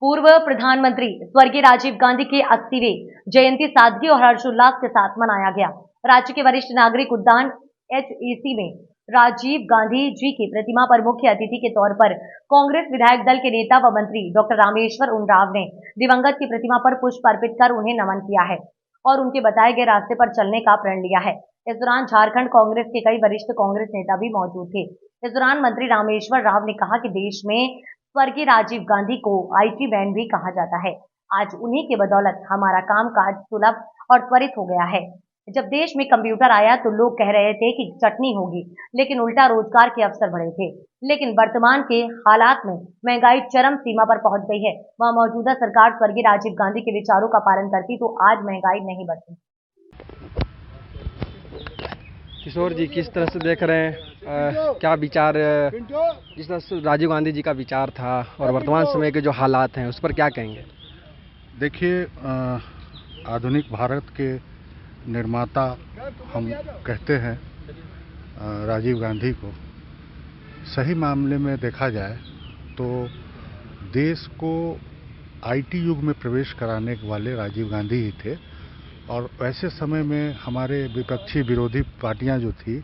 पूर्व प्रधानमंत्री स्वर्गीय राजीव गांधी की 80वीं जयंती सादगी और हर्षोल्लास के साथ मनाया गया। राज्य के वरिष्ठ नागरिक उद्यान HEC में राजीव गांधी जी की प्रतिमा पर मुख्य अतिथि के तौर पर कांग्रेस विधायक दल के नेता व मंत्री डॉक्टर रामेश्वर उरांव ने दिवंगत की प्रतिमा पर पुष्प अर्पित कर उन्हें नमन किया है और उनके बताए गए रास्ते पर चलने का प्रण लिया है। इस दौरान झारखंड कांग्रेस के कई वरिष्ठ कांग्रेस नेता भी मौजूद थे। इस दौरान मंत्री रामेश्वर राव ने कहा कि देश में स्वर्गीय राजीव गांधी को IT मैन भी कहा जाता है। आज उन्हीं के बदौलत हमारा कामकाज सुलभ और त्वरित हो गया है। जब देश में कंप्यूटर आया तो लोग कह रहे थे कि चटनी होगी, लेकिन उल्टा रोजगार के अवसर बढ़े थे। लेकिन वर्तमान के हालात में महंगाई चरम सीमा पर पहुंच गई है। वह मौजूदा सरकार स्वर्गीय राजीव गांधी के विचारों का पालन करती तो आज महंगाई नहीं बढ़ती। किशोर जी किस तरह से देख रहे हैं, क्या विचार, जिस तरह से राजीव गांधी जी का विचार था और वर्तमान समय के जो हालात हैं उस पर क्या कहेंगे? देखिए, आधुनिक भारत के निर्माता हम कहते हैं राजीव गांधी को। सही मामले में देखा जाए तो देश को IT युग में प्रवेश कराने वाले राजीव गांधी ही थे और ऐसे समय में हमारे विपक्षी विरोधी पार्टियां जो थी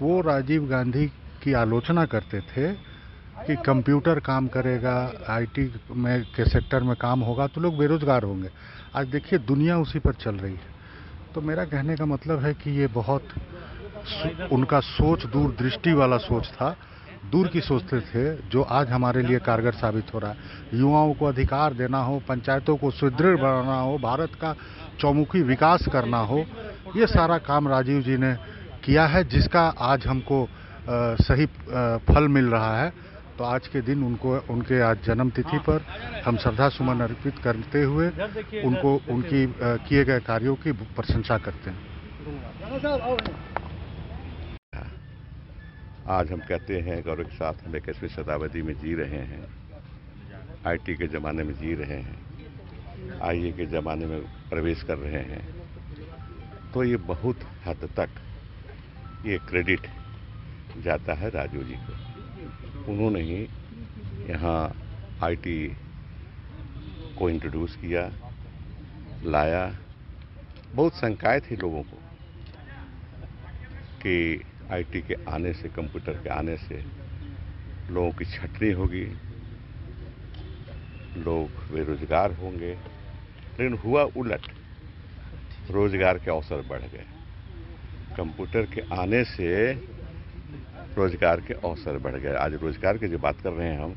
वो राजीव गांधी की आलोचना करते थे कि कंप्यूटर काम करेगा, IT में के सेक्टर में काम होगा तो लोग बेरोजगार होंगे। आज देखिए दुनिया उसी पर चल रही है। तो मेरा कहने का मतलब है कि ये बहुत उनका सोच दूरदृष्टि वाला सोच था, दूर की सोचते थे, जो आज हमारे लिए कारगर साबित हो रहा है। युवाओं को अधिकार देना हो, पंचायतों को सुदृढ़ बनाना हो, भारत का चौमुखी विकास करना हो, ये सारा काम राजीव जी ने किया है, जिसका आज हमको सही फल मिल रहा है। तो आज के दिन उनके आज जन्म तिथि पर हम श्रद्धा सुमन अर्पित करते हुए उनको उनकी किए गए कार्यों की प्रशंसा करते हैं। आज हम कहते हैं गौरव के साथ हम 21वीं शताब्दी में जी रहे हैं, IT के ज़माने में जी रहे हैं, IA के ज़माने में प्रवेश कर रहे हैं। तो ये बहुत हद तक ये क्रेडिट जाता है राजीव जी को। उन्होंने ही यहाँ IT को इंट्रोड्यूस किया, लाया। बहुत शंकाएं थी लोगों को कि IT के आने से, कंप्यूटर के आने से लोगों की छटनी होगी, लोग बेरोजगार होंगे, लेकिन हुआ उलट, रोजगार के अवसर बढ़ गए। कंप्यूटर के आने से रोजगार के अवसर बढ़ गए। आज रोजगार की जो बात कर रहे हैं हम,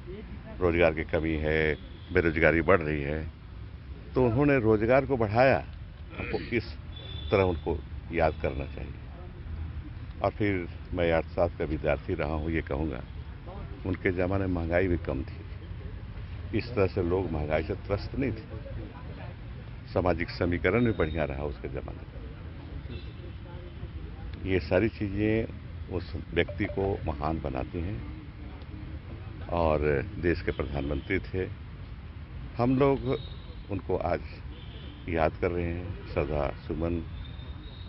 रोजगार की कमी है, बेरोजगारी बढ़ रही है, तो उन्होंने रोजगार को बढ़ाया। हमको इस तरह उनको याद करना चाहिए। और फिर मैं अर्थशास्त्र का विद्यार्थी रहा हूँ, ये कहूँगा उनके ज़माने में महंगाई भी कम थी। इस तरह से लोग महंगाई से त्रस्त नहीं थे। सामाजिक समीकरण भी बढ़िया रहा उसके ज़माने में। ये सारी चीज़ें उस व्यक्ति को महान बनाती हैं और देश के प्रधानमंत्री थे। हम लोग उनको आज याद कर रहे हैं, श्रद्धा सुमन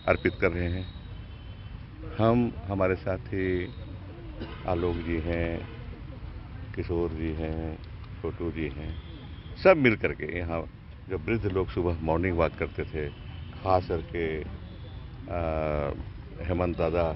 अर्पित कर रहे हैं। हम, हमारे साथी आलोक जी हैं, किशोर जी हैं, छोटू जी हैं, सब मिल करके यहाँ जो वृद्ध लोग सुबह मॉर्निंग वॉक करते थे, खास करके हेमंत दादा